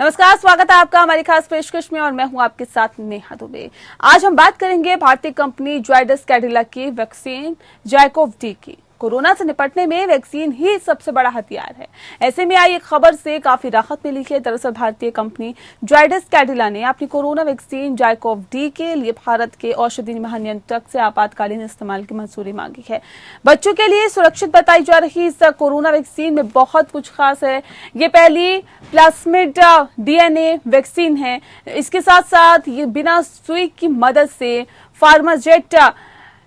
नमस्कार, स्वागत है आपका हमारी खास पेशकश में और मैं हूं आपके साथ नेहा दुबे। आज हम बात करेंगे भारतीय कंपनी जायडस कैडिला की वैक्सीन जाइकोव डी की। कोरोना से निपटने में वैक्सीन ही सबसे बड़ा हथियार है। ऐसे में आई एक खबर से काफी राहत मिली है। दरअसल भारतीय कंपनी जायडस कैडिला ने अपनी कोरोना वैक्सीन जाइकोव डी के लिए भारत के औषधि महानियंत्रक से आपातकालीन इस्तेमाल की मंजूरी मांगी है। बच्चों के लिए सुरक्षित बताई जा रही इस कोरोना वैक्सीन में बहुत कुछ खास है। ये पहली प्लाज्मिड डीएनए वैक्सीन है। इसके साथ साथ ये बिना सुई की मदद से फार्माजेट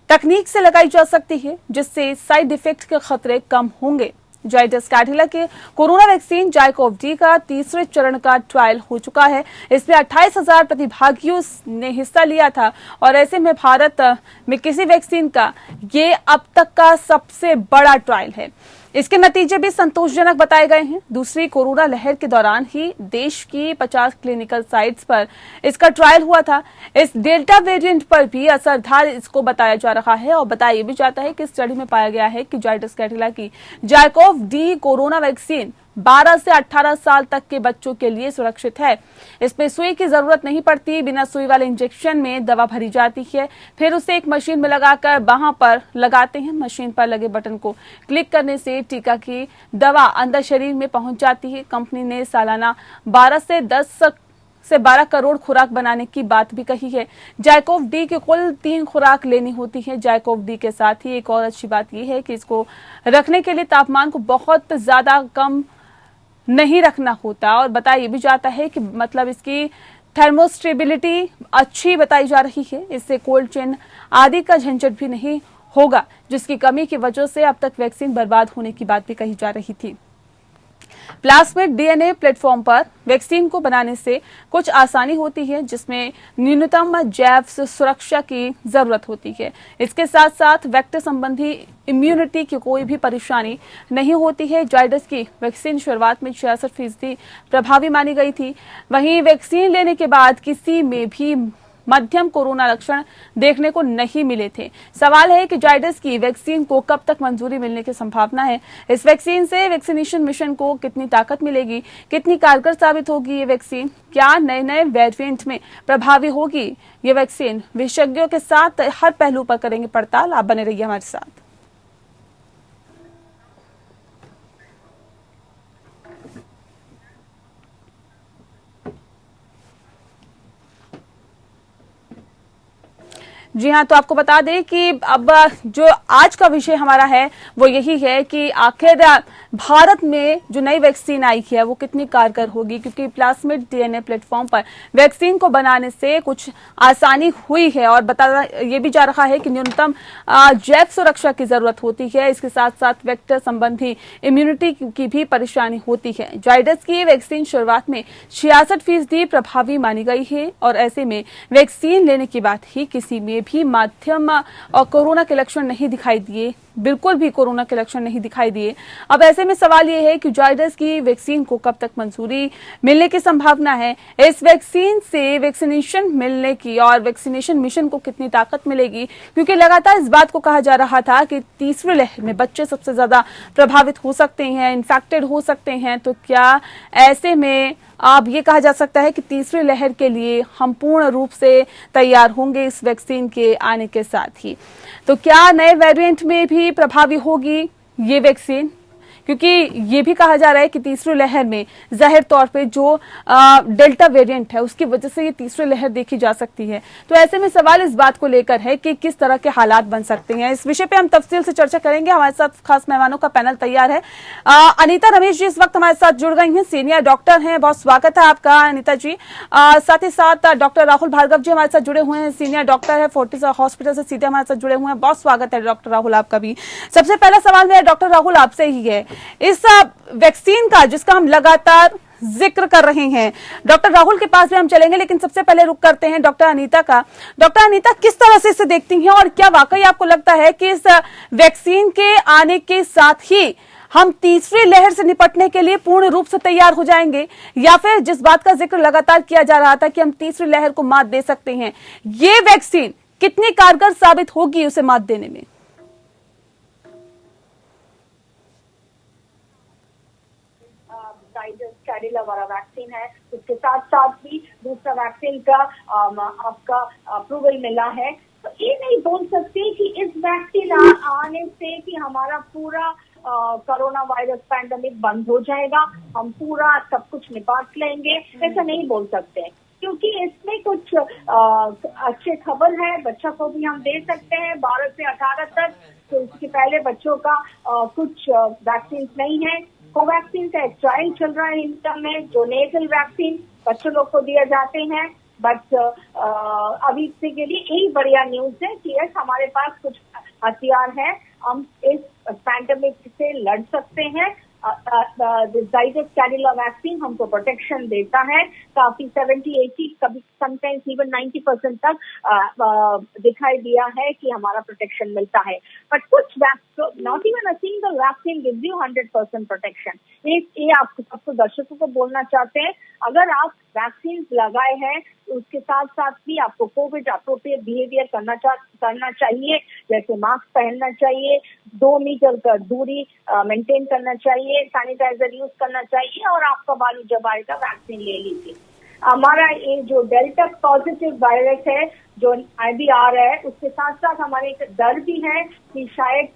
तकनीक से लगाई जा सकती है, जिससे साइड इफेक्ट के खतरे कम होंगे। जायडस कैडिला के कोरोना वैक्सीन जाइकोव डी का तीसरे चरण का ट्रायल हो चुका है। इसमें 28,000 प्रतिभागियों ने हिस्सा लिया था और ऐसे में भारत में किसी वैक्सीन का ये अब तक का सबसे बड़ा ट्रायल है। इसके नतीजे भी संतोषजनक बताए गए हैं। दूसरी कोरोना लहर के दौरान ही देश की 50 क्लिनिकल साइट्स पर इसका ट्रायल हुआ था। इस डेल्टा वेरिएंट पर भी असरदार इसको बताया जा रहा है और बताया भी जाता है कि स्टडी में पाया गया है कि जायडस कैडिला की जाइकोव डी कोरोना वैक्सीन 12 से 18 साल तक के बच्चों के लिए सुरक्षित है। इसमें सुई की जरूरत नहीं पड़ती। बिना सुई वाले इंजेक्शन में दवा भरी जाती है, फिर उसे एक मशीन में लगाकर वहां पर लगाते हैं। मशीन पर लगे बटन को क्लिक करने से टीका की दवा अंदर शरीर में पहुंच जाती है। कंपनी ने सालाना 12 से 12 करोड़ खुराक बनाने की बात भी कही है। जाइकोव डी की कुल 3 खुराक लेनी होती है। जाइकोव डी के साथ ही एक और अच्छी बात यह है कि इसको रखने के लिए तापमान को बहुत ज्यादा कम नहीं रखना होता और बताया भी जाता है कि मतलब इसकी थर्मोस्टेबिलिटी अच्छी बताई जा रही है। इससे कोल्ड चेन आदि का झंझट भी नहीं होगा, जिसकी कमी की वजह से अब तक वैक्सीन बर्बाद होने की बात भी कही जा रही थी। प्लाज्मिड डीएनए प्लेटफॉर्म पर वैक्सीन को बनाने से कुछ आसानी होती है, जिसमें न्यूनतम जैव सुरक्षा की जरूरत होती है। इसके साथ साथ वेक्टर संबंधी इम्यूनिटी की कोई भी परेशानी नहीं होती है। जायडस की वैक्सीन शुरुआत में 66% प्रभावी मानी गई थी। वहीं वैक्सीन लेने के बाद किसी में भी मध्यम कोरोना लक्षण देखने को नहीं मिले थे। सवाल है कि जायडस की वैक्सीन को कब तक मंजूरी मिलने की संभावना है। इस वैक्सीन से वैक्सीनेशन मिशन को कितनी ताकत मिलेगी, कितनी कारगर साबित होगी ये वैक्सीन, क्या नए नए वेरिएंट में प्रभावी होगी ये वैक्सीन। विशेषज्ञों के साथ हर पहलू पर करेंगे पड़ताल। आप बने रहिए हमारे साथ। जी हाँ, तो आपको बता दें कि अब जो आज का विषय हमारा है वो यही है कि आखिर भारत में जो नई वैक्सीन आई है वो कितनी कारगर होगी, क्योंकि प्लाज्मिड डीएनए प्लेटफॉर्म पर वैक्सीन को बनाने से कुछ आसानी हुई है और बताया ये भी जा रहा है कि न्यूनतम जैव सुरक्षा की जरूरत होती है। इसके साथ साथ वेक्टर संबंधी इम्यूनिटी की भी परेशानी होती है। जायडस की वैक्सीन शुरुआत में 66% प्रभावी मानी गई है और ऐसे में वैक्सीन लेने के बाद ही किसी में भी माध्यम और कोरोना के लक्षण नहीं दिखाई दिए, बिल्कुल भी कोरोना के लक्षण नहीं दिखाई दिए। अब ऐसे में सवाल यह है कि जायडस की वैक्सीन को कब तक मंजूरी मिलने की संभावना है। इस वैक्सीन से वैक्सीनेशन मिलने की और वैक्सीनेशन मिशन को कितनी ताकत मिलेगी, क्योंकि लगातार इस बात को कहा जा रहा था कि तीसरी लहर में बच्चे सबसे ज्यादा प्रभावित हो सकते हैं, इन्फेक्टेड हो सकते हैं। तो क्या ऐसे में अब ये कहा जा सकता है कि तीसरी लहर के लिए हम पूर्ण रूप से तैयार होंगे इस वैक्सीन के आने के साथ ही। तो क्या नए वेरिएंट में भी प्रभावी होगी ये वैक्सीन, क्योंकि ये भी कहा जा रहा है कि तीसरी लहर में जाहिर तौर पे जो डेल्टा वेरिएंट है उसकी वजह से ये तीसरी लहर देखी जा सकती है। तो ऐसे में सवाल इस बात को लेकर है कि किस तरह के हालात बन सकते हैं। इस विषय पे हम तफसील से चर्चा करेंगे। हमारे साथ खास मेहमानों का पैनल तैयार है। अनीता रमेश जी इस वक्त हमारे साथ जुड़ गई हैं, सीनियर डॉक्टर हैं। बहुत स्वागत है आपका अनीता जी। साथ ही साथ डॉक्टर राहुल भार्गव जी हमारे साथ जुड़े हुए हैं, सीनियर डॉक्टर है, फोर्टिस हॉस्पिटल से सीधे हमारे साथ जुड़े हुए हैं। बहुत स्वागत है डॉक्टर राहुल आपका भी। सबसे पहला सवाल मेरा डॉक्टर राहुल आपसे ही है, इस वैक्सीन का जिसका हम लगातार जिक्र कर रहे हैं, डॉक्टर राहुल के पास भी हम चलेंगे, लेकिन सबसे पहले रुक करते हैं डॉक्टर अनीता का। डॉक्टर अनीता, किस तरह से इसे देखती हैं और क्या वाकई आपको लगता है कि इस वैक्सीन के आने के साथ ही हम तीसरी लहर से निपटने के लिए पूर्ण रूप से तैयार हो जाएंगे, या फिर जिस बात का जिक्र लगातार किया जा रहा था कि हम तीसरी लहर को मात दे सकते हैं, ये वैक्सीन कितनी कारगर साबित होगी उसे मात देने में? जाइडस कैडिला वाला वैक्सीन है, उसके साथ साथ भी दूसरा वैक्सीन का आपका अप्रूवल मिला है। तो ये नहीं बोल सकते कि इस वैक्सीन आने से कि हमारा पूरा कोरोना वायरस पैंडेमिक बंद हो जाएगा, हम पूरा सब कुछ निपट लेंगे, ऐसा नहीं बोल सकते, क्योंकि इसमें कुछ अच्छे खबर है। बच्चा को भी हम दे सकते हैं 12 से 18 तक, तो इसके पहले बच्चों का कुछ वैक्सीन नहीं है। कोवैक्सीन का एक ट्रायल चल रहा है इंडिया में, जो नेजल वैक्सीन बच्चों लोग को दिए जाते हैं। बट अभी के लिए यही बढ़िया न्यूज है कि यस, हमारे पास कुछ हथियार है, हम इस पैंडेमिक से लड़ सकते हैं। जाइडस कैडिला वैक्सीन हमको प्रोटेक्शन देता है काफी, 70-80 कभी समटाइम्स इवन 90% तक दिखाई दिया है कि हमारा प्रोटेक्शन मिलता है। बट कुछ not even a single vaccine gives you 100% protection. ये आपको सबको दर्शकों को बोलना चाहते हैं, अगर आप वैक्सीन लगाए हैं उसके साथ साथ भी आपको कोविड अप्रोप्रिएट बिहेवियर करना चाहिए, जैसे मास्क पहनना चाहिए, 2 मीटर का दूरी मेंटेन करना चाहिए, सैनिटाइजर यूज करना चाहिए, और आपका बालू जब आएगा वैक्सीन ले लीजिए। हमारा ये जो डेल्टा पॉजिटिव वायरस है जो अभी आ रहा है, उसके साथ साथ हमारे एक डर भी है कि शायद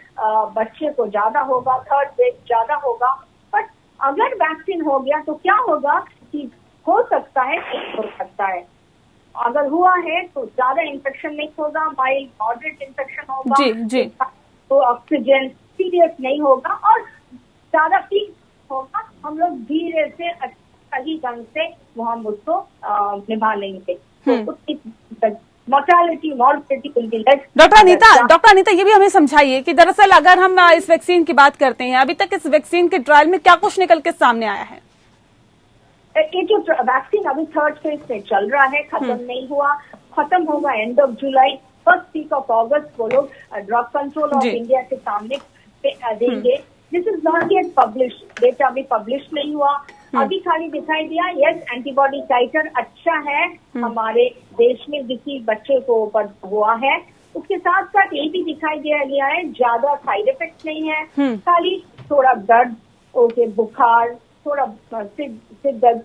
बच्चे को ज्यादा होगा, थर्ड वेव ज्यादा होगा। बट अगर वैक्सीन हो गया तो क्या होगा कि हो सकता है, हो सकता है, अगर हुआ है तो ज्यादा इन्फेक्शन नहीं होगा, माइल्ड मॉडरेट इन्फेक्शन होगा, जी। तो ऑक्सीजन सीरियस नहीं होगा और ज्यादा पीक होगा। हम लोग धीरे से सही ढंग से वो हम उसको निभा लेंगे, तो mortality morbidity will be less. Doctor Anita, ये भी हमें समझाइए कि दरअसल अगर हम इस वैक्सीन की बात करते हैं, अभी तक इस वैक्सीन के ट्रायल में क्या कुछ निकल के सामने आया है? ये जो वैक्सीन अभी 3rd फेज में चल रहा है, खत्म नहीं हुआ, खत्म होगा end of July, 1st week of August वो लोग ड्रग कंट्रोल ऑफ इंडिया के सामने देंगे। This is not yet publish, data अभी पब्लिश नहीं हुआ, अभी खाली दिखाई दिया यस एंटीबॉडी टाइटर अच्छा है हमारे देश में किसी बच्चे को ऊपर हुआ है। उसके साथ साथ ये भी दिखाई दिया गया है ज्यादा साइड इफेक्ट नहीं है, खाली थोड़ा दर्द, ओके, बुखार, थोड़ा सिर दर्द,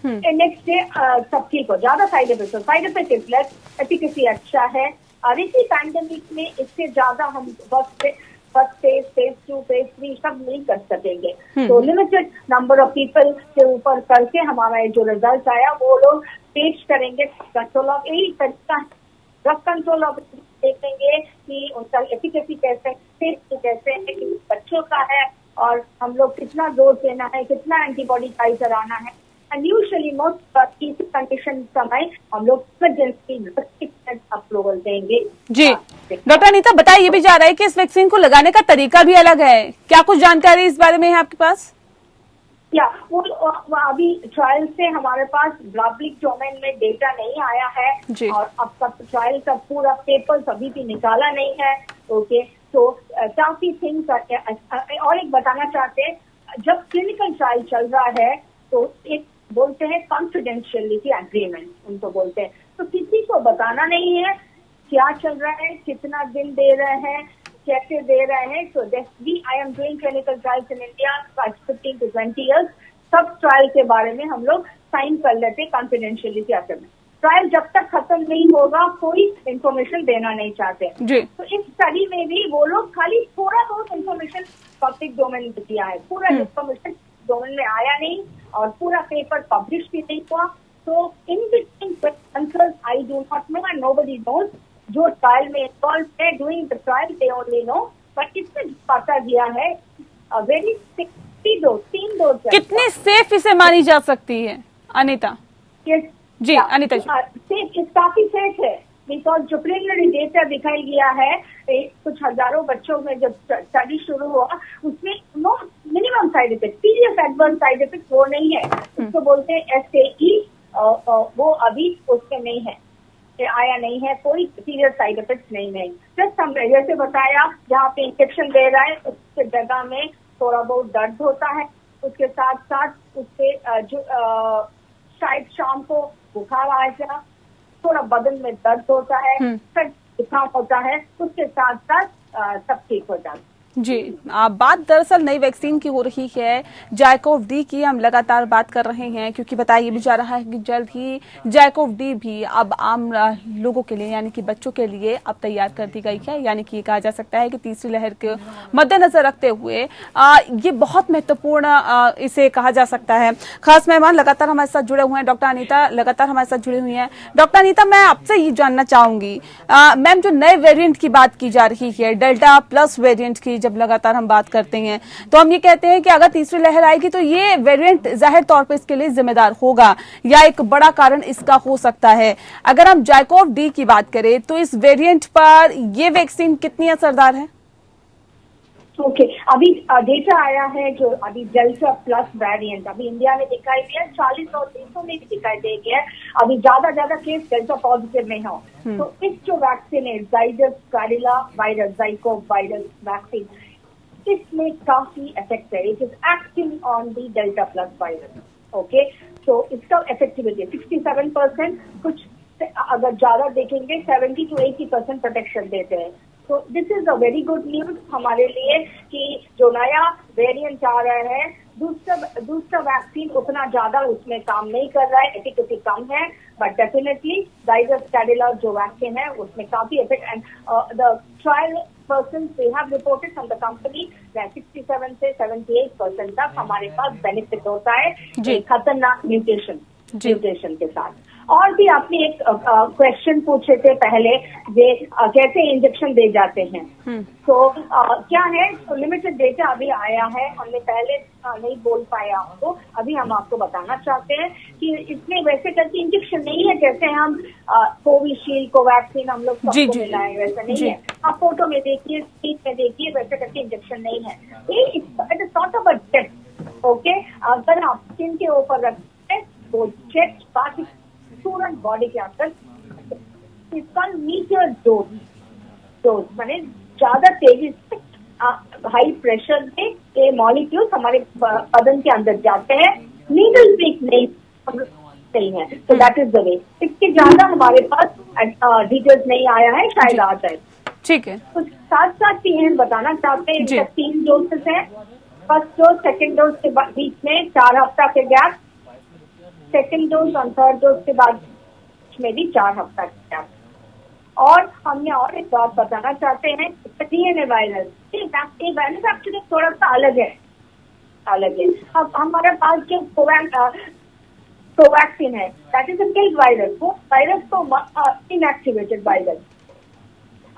नेक्स्ट डे सब ठीक हो, ज्यादा side effect is less, efficacy अच्छा है। और इसी पैंडेमिक में इससे ज्यादा हम फर्स्ट फेज, फेज 2, फेज 3 सब नहीं कर सकेंगे, तो लिमिटेड नंबर ऑफ पीपल के ऊपर करके हमारा ये जो रिजल्ट आया वो लोग पेश करेंगे। कंट्रोल ऑफ यही तरीका है, ड्रग कंट्रोल ऑफ देखेंगे कि उनका एफिकेसी कैसे, सेफ्टी कैसे है, कि बच्चों का है और हम लोग कितना जोर देना है, कितना एंटीबॉडी टाइटर आना है। एंड यूजुअली मोस्ट इसी कंडीशन समय हम लोग इमरजेंसी अप्रूवल देंगे। जी डॉक्टर अनीता, बताइए, ये भी जा रहा है कि इस वैक्सीन को लगाने का तरीका भी अलग है, क्या कुछ जानकारी इस बारे में है आपके पास? या वो अभी ट्रायल से हमारे पास पब्लिक डोमेन में डेटा नहीं आया है और अब तक ट्रायल का पूरा पेपर्स अभी भी निकाला नहीं है। ओके, तो काफी थिंग्स। और एक बताना चाहते हैं, जब क्लिनिकल ट्रायल चल रहा है तो एक बोलते हैं कॉन्फिडेंशियलिटी एग्रीमेंट, उनको बोलते हैं, तो किसी को बताना नहीं है क्या चल रहा है, कितना दिन दे रहे हैं, कैसे दे रहे हैं। So I am doing clinical trials in India 15 to 20 years, सब ट्रायल के बारे में हम लोग साइन कर लेते कॉन्फिडेंशियलिटी एग्रीमेंट। ट्रायल जब तक खत्म नहीं होगा कोई इन्फॉर्मेशन देना नहीं चाहते। तो इस स्टडी में भी वो लोग खाली थोड़ा बहुत इन्फॉर्मेशन पब्लिक डोमेन में दिया है, पूरा इन्फॉर्मेशन डोमेन में आया नहीं और पूरा पेपर पब्लिश भी नहीं हुआ। तो in between answers I do not know and nobody knows. जो ट्रायल में इन्वॉल्व है, doing the trial they only know, but इसमें पता दिया है वेरी 3 डोज। कितनी सेफ इसे मानी जा सकती है अनीता? जी अनीता जी, सेफ, काफी सेफ है, बिकॉज जो प्रिलिमिनरी डेटा दिखाई गया है कुछ हजारों बच्चों में जब स्टडी शुरू हुआ उसमें no minimum side effect, serious adverse side effect वो नहीं है, उसको बोलते हैं SAE, वो अभी उसमें नहीं है, आया नहीं है, कोई सीरियस साइड इफेक्ट नहीं है। जस्ट हम जैसे बताया जहाँ पे इंजेक्शन दे रहा है उसके जगह में थोड़ा बहुत दर्द होता है, उसके साथ साथ उससे जो शायद शाम को बुखार आ जाए, थोड़ा बदन में दर्द होता है, फिर जुकाम होता है, उसके साथ साथ सब ठीक हो जाता है। जी, बात दरअसल नई वैक्सीन की हो रही है, जाइकोव डी की। हम लगातार बात कर रहे हैं क्योंकि बताया भी जा रहा है कि जल्द ही जाइकोव डी भी अब आम लोगों के लिए यानी कि बच्चों के लिए अब तैयार कर दी गई है। यानी कि ये कहा जा सकता है कि तीसरी लहर के मद्देनजर रखते हुए ये बहुत महत्वपूर्ण इसे कहा जा सकता है। खास मेहमान लगातार हमारे साथ जुड़े हुए हैं, डॉक्टर अनीता लगातार हमारे साथ जुड़ी हुई हैं। डॉक्टर अनीता, मैं आपसे ये जानना चाहूंगी, मैम, जो नए वेरिएंट की बात की जा रही है, डेल्टा प्लस वेरिएंट की जब लगातार हम बात करते हैं तो हम ये कहते हैं कि अगर तीसरी लहर आएगी तो ये वेरिएंट जाहिर तौर पर इसके लिए जिम्मेदार होगा या एक बड़ा कारण इसका हो सकता है। अगर हम जाइकोव डी की बात करें तो इस वेरिएंट पर ये वैक्सीन कितनी असरदार है? ओके, अभी डेटा आया है जो अभी डेल्टा प्लस वेरिएंट अभी इंडिया में दिखाई दिया, 40 और देशों में भी दिखाई दे गया। अभी ज्यादा केस डेल्टा पॉजिटिव में हो, तो इस जो वैक्सीन है Zydus Cadila virus, ZyCoV virus vaccine, इसमें काफी इफेक्ट है। It is acting on the delta plus virus. Okay, तो इसका इफेक्टिविटी 67%, कुछ अगर ज्यादा देखेंगे 70 to 80% प्रोटेक्शन देते हैं। तो this is a very good news हमारे लिए कि जो नया वेरिएंट आ रहा है, दूसरा वैक्सीन उतना ज्यादा उसमें काम नहीं कर रहा है, एफिकेसी कम है, बट डेफिनेटली जाइडस कैडिला जो वैक्सीन है उसमें काफी effect and the trial person we have reported from the company 67 से 78% तक हमारे पास बेनिफिट होता है खतरनाक म्यूटेशन के साथ। और भी आपने एक क्वेश्चन पूछे थे पहले, कैसे इंजेक्शन दे जाते हैं। तो क्या है, लिमिटेड डेटा अभी आया है, हमने पहले नहीं बोल पाया आपको, अभी हम आपको बताना चाहते हैं कि इसमें वैसे करके इंजेक्शन नहीं है जैसे हम कोविशील्ड कोवैक्सीन हम लोग सबको मिलाएं, वैसा नहीं है। आप फोटो में देखिए, स्क्रीन में देखिए, वैसे करके इंजेक्शन नहीं है। It is not a tip. Okay, अगर आप स्किन के ऊपर रखते हैं तो चेस्ट बाकी तुरंत बॉडी के अंदर इसका मीटर डोज माने ज्यादा तेजी से हाई प्रेशर में ये मॉलिक्यूल्स हमारे बदन के अंदर जाते हैं, नीडल प्रिक नहीं है। तो दैट इज द वे। इसके ज्यादा हमारे पास डिटेल्स नहीं आया है, शायद आ जाए। ठीक है, तो साथ भी हम बताना चाहते हैं, इनका 3 डोजेस हैं। फर्स्ट डोज सेकेंड डोज के बीच में 4 हफ्ता के गैप, सेकेंड डोज और थर्ड डोज के बाद में भी 4 हफ्ता के गैप। और हमने और एक बात बताना चाहते हैं, डीएनए वायरस मैन्युफैक्चरिंग थोड़ा सा अलग है। अब हमारे पास जो कोवैक्सीन है that is a killed virus, वो वायरस तो इनएक्टिवेटेड वायरस।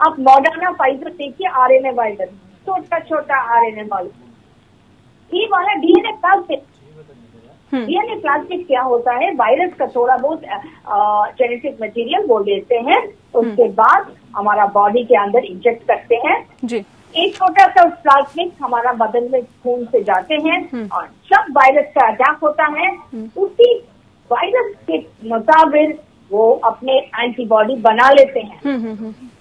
आप मॉडर्ना फाइजर देखिए, आरएनए वायरस, छोटा आरएनए मॉलिक्यूल। ये वाला डीएनए प्लाज्मिड। डीएनए प्लाज्मिड क्या होता है, वायरस का थोड़ा बहुत जेनेटिक मटेरियल वो लेते हैं, उसके बाद हमारा बॉडी के अंदर इंजेक्ट करते हैं जी। एक छोटा सा प्लाज्मिड हमारा बदन में खून से जाते हैं और जब वायरस का अटैक होता है उसी वायरस के मुताबिक वो अपने एंटीबॉडी बना लेते हैं।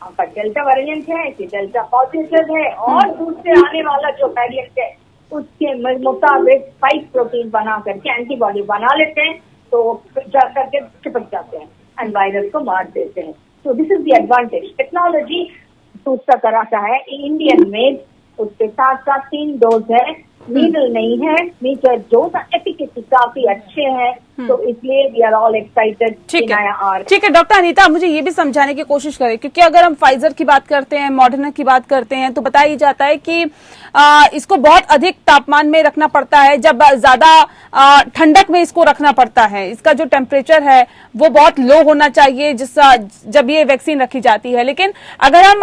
आपका डेल्टा वेरिएंट है कि डेल्टा पॉजिटिव है और दूसरे आने वाला जो वेरिएंट है उसके मुताबिक स्पाइक प्रोटीन बना करके एंटीबॉडी बना लेते हैं, तो जा करके चिपक जाते हैं एंड वायरस को मार देते हैं। तो this is the advantage. Technology दूसरा तरह का है, इंडियन मेड, उसके साथ 3 डोज है, नीडल नहीं है, मीटर डोज, एफिकेसी काफी अच्छे हैं, तो इसलिए वी आर ऑल एक्साइटेड। ठीक है डॉक्टर अनीता, मुझे ये भी समझाने की कोशिश करें, क्योंकि अगर हम फाइजर की बात करते हैं, मॉडर्ना की बात करते हैं, तो बताया जाता है कि इसको बहुत अधिक तापमान में रखना पड़ता है, जब ज्यादा ठंडक में इसको रखना पड़ता है, इसका जो टेम्परेचर है वो बहुत लो होना चाहिए जब ये वैक्सीन रखी जाती है। लेकिन अगर हम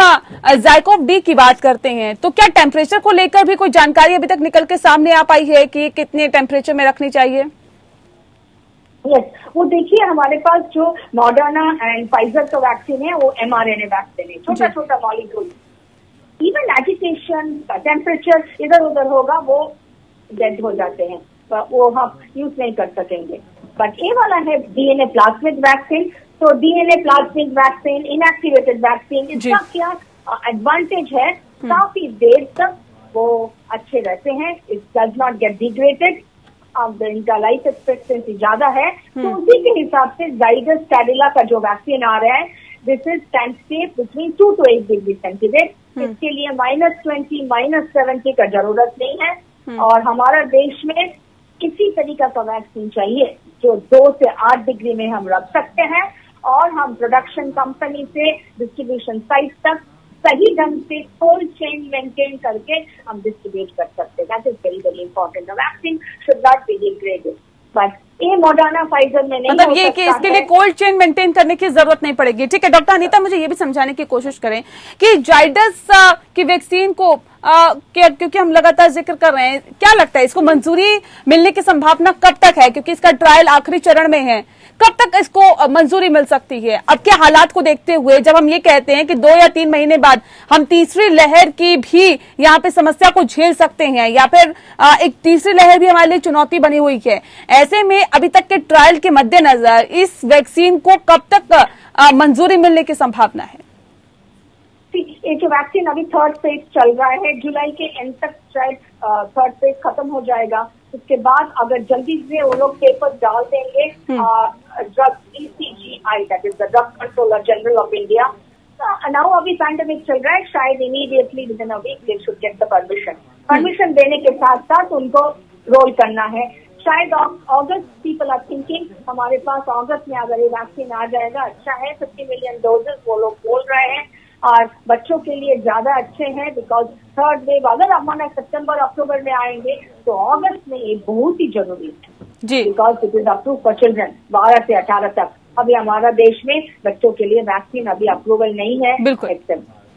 जाइकोव डी की बात करते हैं तो क्या टेम्परेचर को लेकर भी कोई जानकारी अभी तक निकल के सामने आ पाई है कि कितने टेम्परेचर में रखनी चाहिए? यस, वो देखिए हमारे पास जो मॉडर्ना एंड फाइजर का वैक्सीन है वो mRNA वैक्सीन है, छोटा मॉलिक्यूल। इवन एजिटेशन टेम्परेचर इधर उधर होगा वो डेड हो जाते हैं, वो हम यूज नहीं कर सकेंगे। बट ये वाला है डीएनए प्लाज्मिड वैक्सीन, तो DNA plasmid vaccine inactivated vaccine, इसका क्या एडवांटेज है, काफी देर तक वो अच्छे रहते हैं, it does not gate degraded, अब इनका लाइफ एक्सपेक्टेंसी ज्यादा है। तो उसी के हिसाब से जाइडस कैडिला का जो वैक्सीन आ रहा है this is can stay between 2 to 8 degree centigrade. इसके लिए -20 -70 का जरूरत नहीं है। और हमारा देश में किसी तरीका का वैक्सीन चाहिए जो 2 से 8 डिग्री में हम रख सकते हैं, और हम प्रोडक्शन कंपनी से डिस्ट्रीब्यूशन साइट तक सही ढंग से कोल्ड चेन मेंटेन करके हम डिस्ट्रीब्यूट कर सकते हैं। That is very very important. The vaccine should not be degraded, but ये मॉडर्ना फाइजर में नहीं मतलब हो ये सकता कि इसके है। लिए कोल्ड चेन मेंटेन करने की जरूरत नहीं पड़ेगी। ठीक है डॉक्टर अनीता, मुझे ये भी समझाने की कोशिश करें कि जाइडस की वैक्सीन को क्योंकि हम लगातार जिक्र कर रहे हैं, क्या लगता है इसको मंजूरी मिलने की संभावना कब तक है, क्योंकि इसका ट्रायल आखिरी चरण में है, कब तक इसको मंजूरी मिल सकती है? अब के हालात को देखते हुए जब हम ये कहते हैं कि 2 या 3 महीने बाद हम तीसरी लहर की भी यहाँ पे समस्या को झेल सकते हैं, या फिर एक तीसरी लहर भी हमारे लिए चुनौती बनी हुई है, ऐसे में अभी तक के ट्रायल के मद्देनजर इस वैक्सीन को कब तक मंजूरी मिलने की संभावना है? ये जो वैक्सीन अभी 3rd फेज चल रहा है, जुलाई के एंड तक शायद 3rd फेज खत्म हो जाएगा। उसके बाद अगर जल्दी से वो लोग पेपर डाल देंगे drug DCGI, that is the drug controller general of India, now अभी पैंडेमिक चल रहा है, शायद immediately within a week they should get the permission देने के साथ साथ उनको रोल करना है। शायद अगस्त पीपल आर थिंकिंग हमारे पास अगस्त में अगर ये वैक्सीन आ जाएगा अच्छा है। 50 मिलियन डोजेस वो लोग बोल रहे हैं, और बच्चों के लिए ज्यादा अच्छे हैं बिकॉज 3rd वेव अगर हमारा सितंबर अक्टूबर में आएंगे तो अगस्त में ये बहुत ही जरूरी है जी, because it is approve for children 12 से 18 तक। अभी हमारा देश में बच्चों के लिए वैक्सीन अभी अप्रूवल नहीं है बिल्कुल,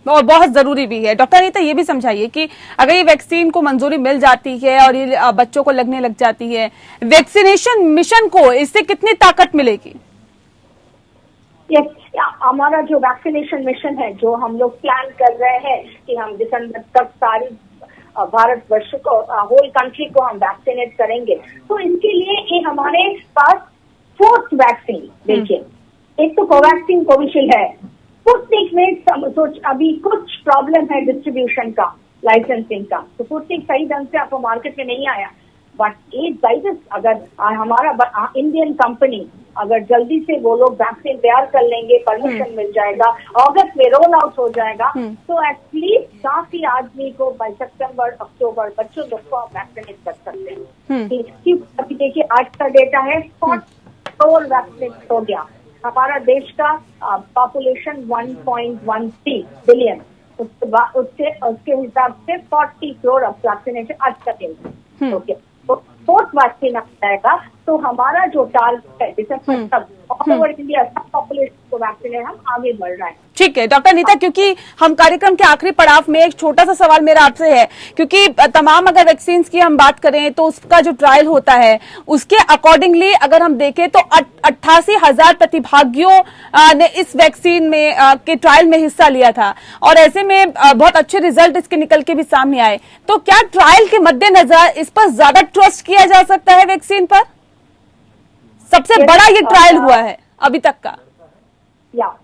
और बहुत जरूरी भी है। डॉक्टर अनीता ये भी समझाइए कि अगर ये वैक्सीन को मंजूरी मिल जाती है और ये बच्चों को लगने लग जाती है, वैक्सीनेशन मिशन को इससे कितनी ताकत मिलेगी? हमारा जो वैक्सीनेशन मिशन है जो हम लोग प्लान कर रहे हैं कि हम दिसंबर तक सारी भारतवर्ष को होल कंट्री को हम वैक्सीनेट करेंगे, तो इसके लिए ये हमारे पास 4th वैक्सीन देखिए, एक तो कोवैक्सीन कोविशील्ड है, स्पुतनिक में अभी कुछ प्रॉब्लम है डिस्ट्रीब्यूशन का, लाइसेंसिंग का, तो स्पुतनिक सही ढंग से आपको मार्केट में नहीं आया। बट ये जाइडस अगर हमारा इंडियन कंपनी अगर जल्दी से वो लोग वैक्सीन तैयार कर लेंगे, परमिशन मिल जाएगा, अगस्त में रोल आउट हो जाएगा, तो एटलीस्ट काफी आदमी को बाय सितंबर अक्टूबर बच्चों लोग को वैक्सीनेट कर सकते हैं। अभी देखिए आज का डेटा है 4 करोड़ वैक्सीनेट हो गया। हमारा देश का पॉपुलेशन 1.13 बिलियन, उसके हिसाब से 40 करोड़ अब वैक्सीनेशन आज तक है। ओके, तो 4th वैक्सीन आ जाएगा तो हमारा जो टारगेट है दिसंबर तक ऑल ओवर इंडिया सब पॉपुलेशन को वैक्सीनेट हम आगे बढ़ रहे हैं। ठीक है डॉक्टर अनीता, क्योंकि हम कार्यक्रम के आखिरी पड़ाव में एक छोटा सा सवाल मेरा आपसे है, क्योंकि तमाम अगर वैक्सीन की हम बात करें तो उसका जो ट्रायल होता है उसके अकॉर्डिंगली अगर हम देखें तो 88,000 प्रतिभागियों ने इस वैक्सीन में के ट्रायल में हिस्सा लिया था, और ऐसे में बहुत अच्छे रिजल्ट इसके निकल के भी सामने आए। तो क्या ट्रायल के मद्देनजर इस पर ज्यादा ट्रस्ट किया जा सकता है वैक्सीन पर? सबसे बड़ा ये ट्रायल हुआ है अभी तक का। या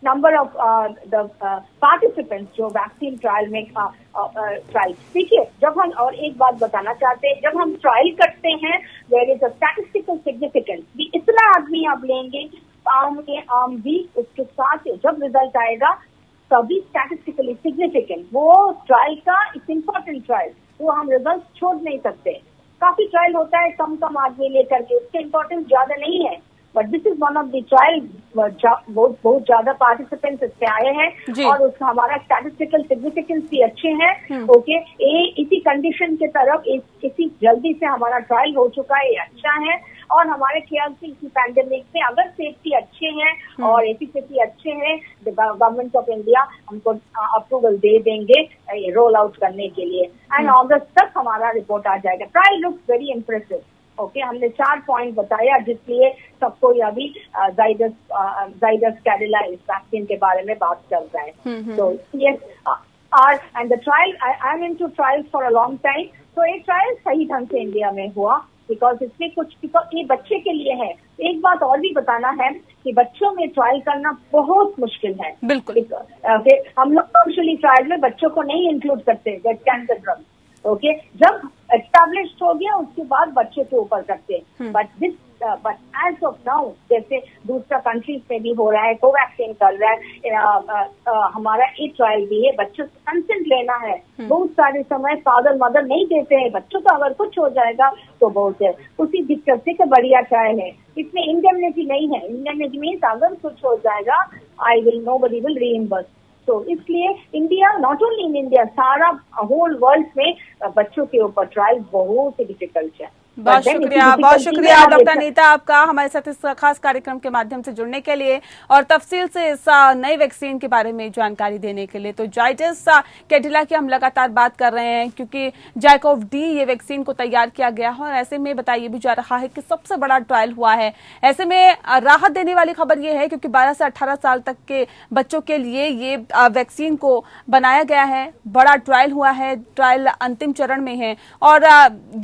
नंबर ऑफ द पार्टिसिपेंट्स जो वैक्सीन ट्रायल में ट्रायल, देखिए जब हम, और एक बात बताना चाहते हैं, जब हम ट्रायल करते हैं there is a statistical significance, इतना आदमी आप लेंगे आम भी, उसके साथ जब रिजल्ट आएगा तभी स्टैटिस्टिकली सिग्निफिकेंट वो ट्रायल का इट्स इम्पोर्टेंट ट्रायल, वो हम रिजल्ट छोड़ नहीं सकते। काफी ट्रायल होता है कम आदमी लेकर के, उसके इम्पोर्टेंस ज्यादा नहीं है, but this is one of the trial, बहुत ज्यादा पार्टिसिपेंट्स इससे आए हैं और उसका हमारा स्टैटिस्टिकल सिग्निफिकेंस भी अच्छे हैं। ओके, इसी कंडीशन के तरफ इसी जल्दी से हमारा ट्रायल हो चुका है, ये अच्छा है, और हमारे ख्याल से इसी पैंडेमिक में अगर सेफ्टी अच्छे हैं और एफिशिएंसी अच्छे हैं, गवर्नमेंट ऑफ इंडिया हमको अप्रूवल दे देंगे रोल आउट करने के लिए, एंड अगस्त तक हमारा रिपोर्ट आ जाएगा। Trial looks very impressive. Okay, हमने 4 पॉइंट बताया जिसलिए सबको अभी जाइडस कैडिला इस वैक्सीन के बारे में बात चल रहा है। तो yes, and the trial, I am into trials for a long time, तो ये ट्रायल सही ढंग से इंडिया में हुआ बिकॉज इसमें बिकॉज ये बच्चे के लिए है। एक बात और भी बताना है कि बच्चों में ट्रायल करना बहुत मुश्किल है। बिल्कुल, हम लोग यूजुअली ट्रायल में बच्चों को नहीं इंक्लूड करते कैंसर ड्रग। ओके, जब एस्टैब्लिश्ड हो गया उसके बाद बच्चे के ऊपर करते हैं, but this but as of now जैसे दूसरा कंट्रीज में भी हो रहा है, कोवैक्सीन कर रहा है, हमारा ये ट्रायल भी है, बच्चों से कंसेंट लेना है। बहुत सारे समय फादर मदर नहीं देते हैं, बच्चों का अगर कुछ हो जाएगा तो बहुत है, उसी दिक्कत से बढ़िया ट्रायल है। इसमें इंडेमनिटी नहीं है, इंडेमनिटी मीन्स अगर कुछ हो जाएगा नोबडी विल रीइंबर्स। तो इसलिए India, not only in India, सारा होल वर्ल्ड में बच्चों के ऊपर ट्रायल बहुत ही डिफिकल्ट है। बहुत शुक्रिया डॉक्टर नीता आपका हमारे साथ इस खास कार्यक्रम के माध्यम से जुड़ने के लिए और तफसील से इस नई वैक्सीन के बारे में जानकारी देने के लिए। तो जाइडस कैडिला की हम लगातार बात कर रहे हैं क्योंकि जाइकोव डी ये वैक्सीन को तैयार किया गया है और ऐसे में बताइए भी जा रहा है कि सबसे बड़ा ट्रायल हुआ है। ऐसे में राहत देने वाली खबर ये है क्योंकि 12 से 18 साल तक के बच्चों के लिए ये वैक्सीन को बनाया गया है, बड़ा ट्रायल हुआ है, ट्रायल अंतिम चरण में है और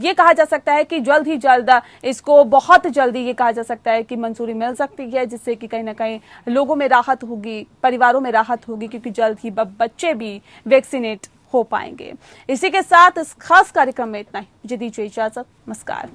ये कहा जा सकता है कि जल्द ही जल्द इसको बहुत जल्दी ये कहा जा सकता है कि मंजूरी मिल सकती है, जिससे कि कहीं ना कहीं लोगों में राहत होगी, परिवारों में राहत होगी क्योंकि जल्द ही बच्चे भी वैक्सीनेट हो पाएंगे। इसी के साथ इस खास कार्यक्रम में इतना ही, मुझे दीजिए इजाजत, नमस्कार।